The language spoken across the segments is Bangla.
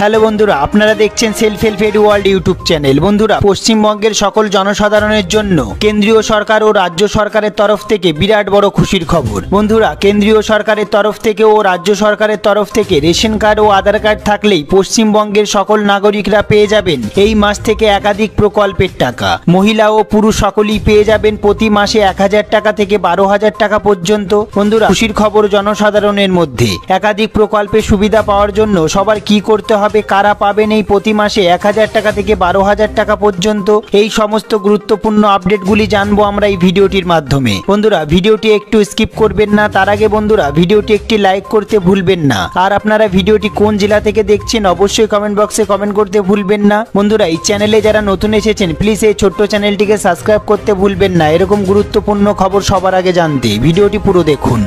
হ্যালো বন্ধুরা, আপনারা দেখছেন self help edu world YouTube channel. বন্ধুরা, পশ্চিমবঙ্গের সকল জনসাধারণের জন্য কেন্দ্রীয় সরকার ও রাজ্য সরকারের তরফ থেকে বিরাট বড় খুশির খবর। বন্ধুরা, কেন্দ্রীয় সরকারের তরফ থেকে ও রাজ্য সরকারের তরফ থেকে রেশন কার্ড ও আধার কার্ড থাকলেই পশ্চিমবঙ্গের সকল নাগরিকরা পেয়ে যাবেন এই মাস থেকে একাধিক প্রকল্পের টাকা। মহিলা ও পুরুষ সকলেই পেয়ে যাবেন প্রতি মাসে 1000 টাকা থেকে 12,000 টাকা পর্যন্ত। বন্ধুরা, খুশির খবর জনসাধারণের মধ্যে। একাধিক প্রকল্পের সুবিধা পাওয়ার জন্য সবার কি করতে হবে, কারা পাবেন এই প্রতি মাসে 1000 টাকা থেকে 12,000 টাকা পর্যন্ত, এই সমস্ত গুরুত্বপূর্ণ আপডেটগুলি জানবো আমরা এই ভিডিওটির মাধ্যমে। বন্ধুরা, ভিডিওটি একটু স্কিপ করবেন না। তার আগে বন্ধুরা, ভিডিওটি একটি লাইক করতে ভুলবেন না। আর আপনারা ভিডিওটি কোন জেলা থেকে দেখছেন অবশ্যই কমেন্ট বক্সে কমেন্ট করতে ভুলবেন না। বন্ধুরা, এই চ্যানেলে যারা নতুন এসেছেন প্লিজ এই ছোট্ট চ্যানেলটিকে সাবস্ক্রাইব করতে ভুলবেন না এরকম গুরুত্বপূর্ণ খবর সবার আগে জানতে। ভিডিওটি পুরো দেখুন।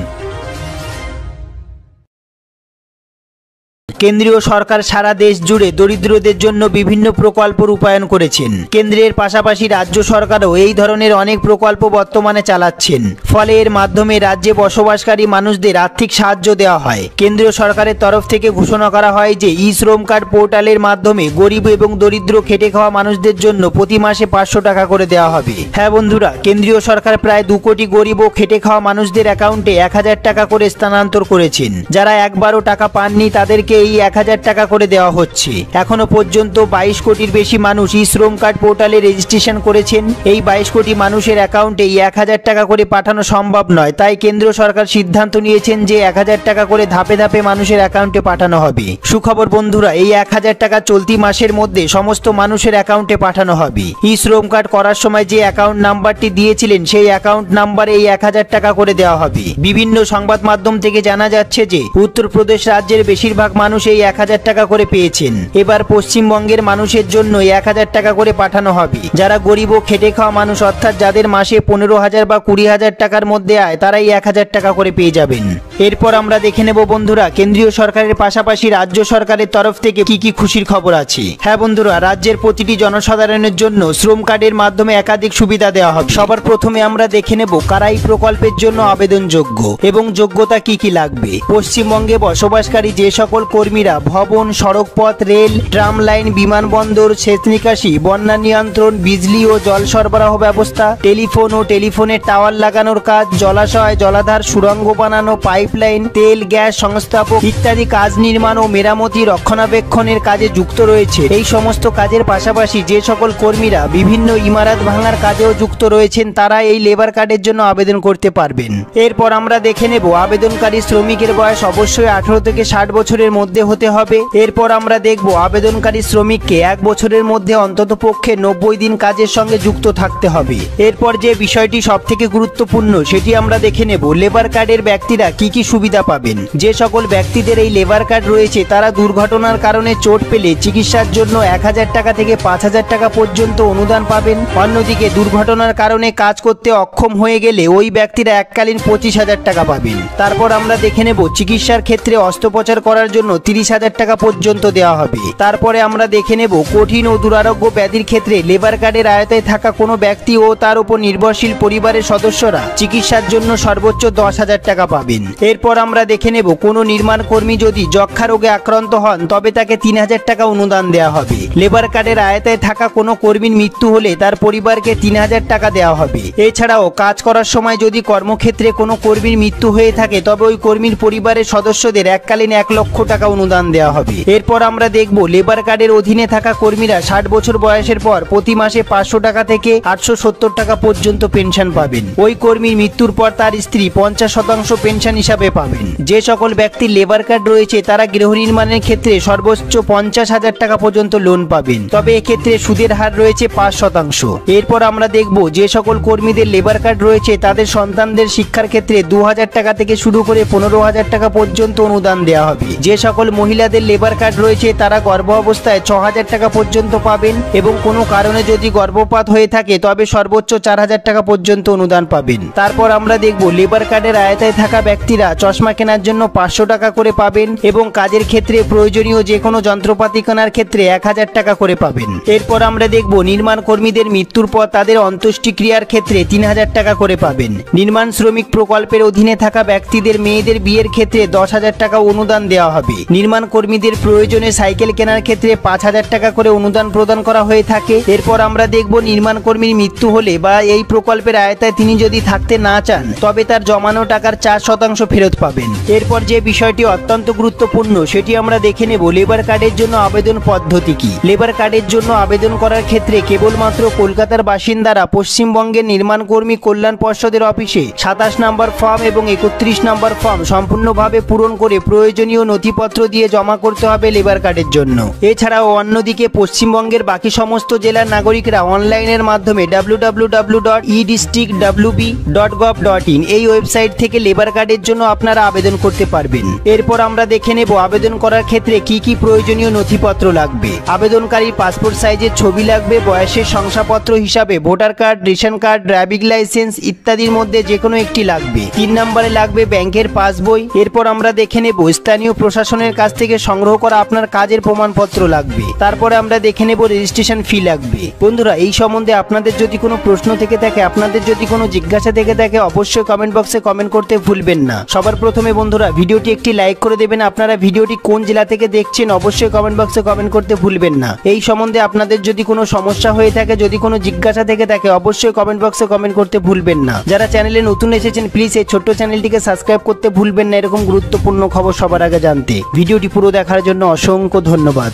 কেন্দ্রীয় সরকার সারা দেশ জুড়ে দরিদ্রদের জন্য বিভিন্ন প্রকল্প রূপায়ণ করেছেন। কেন্দ্রের পাশাপাশি রাজ্য সরকারও এই ধরনের অনেক প্রকল্প বর্তমানে চালাচ্ছেন। ফলে এর মাধ্যমে রাজ্যে বসবাসকারী মানুষদের আর্থিক সাহায্য দেওয়া হয়। কেন্দ্রীয় সরকারের তরফ থেকে ঘোষণা করা হয় যে ই শ্রম কার্ড পোর্টালের মাধ্যমে গরিব এবং দরিদ্র খেটে খাওয়া মানুষদের জন্য প্রতি মাসে 500 টাকা করে দেওয়া হবে। হ্যাঁ বন্ধুরা, কেন্দ্রীয় সরকার প্রায় 2 কোটি গরিব ও খেটে খাওয়া মানুষদের অ্যাকাউন্টে 1000 টাকা করে স্থানান্তর করেছেন। যারা একবারও টাকা পাননি তাদেরকে এই 1000 টাকা করে দেওয়া হচ্ছে। এখনো পর্যন্ত 22 কোটির বেশি মানুষ ই শ্রম কার্ড পোর্টালে রেজিস্ট্রেশন করেছেন। এই 22 কোটি মানুষের অ্যাকাউন্টে 1000 টাকা করে পাঠানো সম্ভব নয়, তাই কেন্দ্র সরকার সিদ্ধান্ত নিয়েছেন যে 1000 টাকা করে ধাপে ধাপে মানুষের অ্যাকাউন্টে পাঠানো হবে। সুখবর বন্ধুরা, এই 1000 টাকা চলতি মাসের মধ্যে সমস্ত মানুষের অ্যাকাউন্টে পাঠানো হবে। ই শ্রম কার্ড করার সময় যে অ্যাকাউন্ট নাম্বারটি দিয়েছিলেন সেই অ্যাকাউন্ট নাম্বারে এই 1000 টাকা করে দেওয়া হবে। বিভিন্ন সংবাদ মাধ্যম থেকে জানা যাচ্ছে যে উত্তরপ্রদেশ রাজ্যের বেশিরভাগ মানুষ এই 1000 টাকা করে পেয়েছেন। এবার পশ্চিমবঙ্গের মানুষের জন্য 1000 টাকা করে পাঠানো হবে। যারা গরিব ও খেটে খাওয়া মানুষ অর্থাৎ যাদের মাসে 15,000 বা 20,000 টাকার মধ্যে আয় তারাই 1000 টাকা করে পেয়ে যাবেন। এরপর আমরা দেখে নেব বন্ধুরা, কেন্দ্রীয় সরকারের পাশাপাশি রাজ্য সরকারের তরফ থেকে কি কি খুশির খবর আছে। হ্যাঁ বন্ধুরা, রাজ্যের প্রতিটি জনসাধারণের জন্য শ্রম কার্ডের মাধ্যমে একাধিক সুবিধা দেওয়া হবে। সবার প্রথমে আমরা দেখে নেব কারা এই প্রকল্পের জন্য আবেদনযোগ্য এবং যোগ্যতা কি কি লাগবে। পশ্চিমবঙ্গে বসবাসকারী যে সকল কর্মীরা ভবন, সড়কপথ, রেল, ট্রাম লাইন, বিমানবন্দর, সেচ নিকাশি, বন্যা নিয়ন্ত্রণ, বিজলি ও জল সরবরাহ ব্যবস্থা, টেলিফোন ও টেলিফোনের টাওয়ার লাগানোর কাজ, জলাশয়, জলাধার, সুড়ঙ্গ বানানো, পাইপলাইন, তেল, গ্যাস সংস্থাপক ইত্যাদি কাজ নির্মাণ ও মেরামতি, রক্ষণাবেক্ষণের কাজে যুক্ত রয়েছে। এই সমস্ত কাজের পাশাপাশি যে সকল কর্মীরা বিভিন্ন ইমারত ভাঙার কাজেও যুক্ত রয়েছেন তারা এই লেবার কার্ডের জন্য আবেদন করতে পারবেন। এরপর আমরা দেখে নেব আবেদনকারী শ্রমিকের বয়স অবশ্যই 18 থেকে 60 বছরের মধ্যে হতে হবে। এরপর আমরা দেখব আবেদনকারী শ্রমিককে 1 বছরের মধ্যে অন্তত পক্ষে 90 দিন কাজের সঙ্গে যুক্ত থাকতে হবে। এরপর যে বিষয়টি সব থেকে গুরুত্বপূর্ণ সেটি আমরা দেখে নেব লেবার কার্ডের ব্যক্তিরা কি কি সুবিধা পাবেন। যে সকল ব্যক্তিদের এই লেবার কার্ড রয়েছে তারা দুর্ঘটনার কারণে চোট পেলে চিকিৎসার জন্য 1000 টাকা থেকে 5000 টাকা পর্যন্ত অনুদান পাবেন। অন্যদিকে দুর্ঘটনার কারণে কাজ করতে অক্ষম হয়ে গেলে ওই ব্যক্তিরা এককালীন 25,000 টাকা পাবেন। তারপর আমরা দেখে নেব চিকিৎসার ক্ষেত্রে অস্ত্রোপচার করার জন্য 30,000 টাকা পর্যন্ত দেওয়া হবে। তারপরে আমরা দেখে নেব কঠিন ও দুরারোগ্য ব্যাধির ক্ষেত্রে লেবার কার্ডের আয়তায় থাকা কোনো ব্যক্তি ও তার উপর নির্ভরশীল পরিবারের সদস্যরা চিকিৎসার জন্য সর্বোচ্চ 10,000 টাকা পাবেন। এরপর আমরা দেখে নেব কোনো নির্মাণ কর্মী যদি যক্ষা রোগে আক্রান্ত হন তবে তাকে 3000 টাকা অনুদান দেওয়া হবে। লেবার কার্ডের আয়তায় থাকা কোনো কর্মীর মৃত্যু হলে তার পরিবারকে 3000 টাকা দেওয়া হবে। এছাড়াও কাজ করার সময় যদি কর্মক্ষেত্রে কোনো কর্মীর মৃত্যু হয়ে থাকে তবে ওই কর্মীর পরিবারের সদস্যদের এককালীন 1 লক্ষ টাকা অনুদান দেওয়া হবে। এরপর আমরা দেখব লেবার কার্ডের অধীনে থাকা কর্মীরা 60 বছর বয়সের পর প্রতি মাসে 500 টাকা থেকে 870 টাকা পর্যন্ত পেনশন পাবেন। ওই কর্মীর মৃত্যুর পর তার স্ত্রী 50% পেনশন হিসাবে পাবেন। যে সকল ব্যক্তির লেবার কার্ড রয়েছে তারা গৃহ নির্মাণের ক্ষেত্রে সর্বোচ্চ 50,000 টাকা পর্যন্ত লোন পাবেন, তবে এক্ষেত্রে সুদের হার রয়েছে 5%। এরপর আমরা দেখব যে সকল কর্মীদের লেবার কার্ড রয়েছে তাদের সন্তানদের শিক্ষার ক্ষেত্রে 2000 টাকা থেকে শুরু করে 15,000 টাকা পর্যন্ত অনুদান দেওয়া হবে। যে সকল মহিলাদের লেবার কার্ড রয়েছে তারা গর্ভ অবস্থায় 6000 টাকা পর্যন্ত পাবেন এবং কোনো কারণে যদি গর্ভপাত হয়ে থাকে তবে সর্বোচ্চ 4000 টাকা পর্যন্ত অনুদান পাবেন। তারপর আমরা দেখব লেবার কার্ডের আয়তায় থাকা ব্যক্তিরা চশমা কেনার জন্য 500 টাকা করে পাবেন এবং কাজের ক্ষেত্রে প্রয়োজনীয় যে কোনো যন্ত্রপাতি কেনার ক্ষেত্রে 1000 টাকা করে পাবেন। এরপর আমরা দেখব নির্মাণ কর্মীদের মৃত্যুর পর তাদের অন্ত্যেষ্টিক্রিয়ার ক্ষেত্রে 3000 টাকা করে পাবেন। নির্মাণ শ্রমিক প্রকল্পের অধীনে থাকা ব্যক্তিদের মেয়েদের বিয়ের ক্ষেত্রে 10,000 টাকা অনুদান দেওয়া হবে। নির্মাণ কর্মীদের প্রয়োজনে সাইকেল কেনার ক্ষেত্রে 5,000 টাকা করে অনুদান প্রদান করা হয়ে থাকে। এরপর আমরা দেখব নির্মাণ কর্মীর মৃত্যু হলে বা এই প্রকল্পের আওতায় তিনি যদি থাকতে না চান তবে তার জমানো টাকার 4% ফেরত পাবেন। এরপর যে বিষয়টি অত্যন্ত গুরুত্বপূর্ণ সেটি আমরা দেখে নেব লেবার কার্ডের জন্য আবেদন পদ্ধতি কি। লেবার কার্ডের জন্য আবেদন করার ক্ষেত্রে কেবলমাত্র কলকাতার বাসিন্দারা পশ্চিমবঙ্গের নির্মাণ কর্মী কল্যাণ পর্ষদের অফিসে 27 নম্বর ফর্ম এবং 31 নম্বর ফর্ম সম্পূর্ণভাবে পূরণ করে প্রয়োজনীয় নথিপত্র দিয়ে জমা করতে হবে লেবার কার্ডের জন্য। এছাড়াও অন্যদিকে পশ্চিমবঙ্গের বাকি সমস্ত জেলার নাগরিকরা অনলাইনের মাধ্যমে www.edistrictwb.gov.in এই ওয়েবসাইট থেকে লেবার কার্ডের জন্য আপনারা আবেদন করতে পারবেন। এরপর আমরা দেখে নেব আবেদন করার ক্ষেত্রে কি কি প্রয়োজনীয় নথিপত্র লাগবে। আবেদনকারীর পাসপোর্ট সাইজের ছবি লাগবে, বয়সের শংসাপত্র হিসাবে voter card, ration card, driving licence ইত্যাদির মধ্যে যে কোনো একটি লাগবে। 3 নম্বরে লাগবে ব্যাংকের পাসবই। এরপর আমরা দেখে নেব স্থানীয় প্রশাসনের কাছ থেকে সংগ্রহ করা আপনার কাজের প্রমাণপত্র লাগবে। তারপরে আমরা দেখে নেব রেজিস্ট্রেশন ফি লাগবে। বন্ধুরা, এই সম্বন্ধে আপনাদের যদি কোনো প্রশ্ন থেকে থাকে, আপনাদের যদি কোনো জিজ্ঞাসা থেকে থাকে, অবশ্যই কমেন্ট বক্সে কমেন্ট করতে ভুলবেন না। সবার প্রথমে বন্ধুরা ভিডিওটি একটি লাইক করে দেবেন। আপনারা ভিডিওটি কোন জেলা থেকে দেখছেন অবশ্যই কমেন্ট বক্সে কমেন্ট করতে ভুলবেন না। এই সম্বন্ধে আপনাদের যদি কোনো সমস্যা হয়ে থাকে, যদি কোনো জিজ্ঞাসা থেকে থাকে, অবশ্যই কমেন্ট বক্সে কমেন্ট করতে ভুলবেন না। যারা চ্যানেলে নতুন এসেছেন প্লিজ এই ছোট্ট চ্যানেলটিকে সাবস্ক্রাইব করতে ভুলবেন না এরকম গুরুত্বপূর্ণ খবর সবার আগে জানতে। ভিডিওটি পুরো দেখার জন্য অসংখ্য ধন্যবাদ।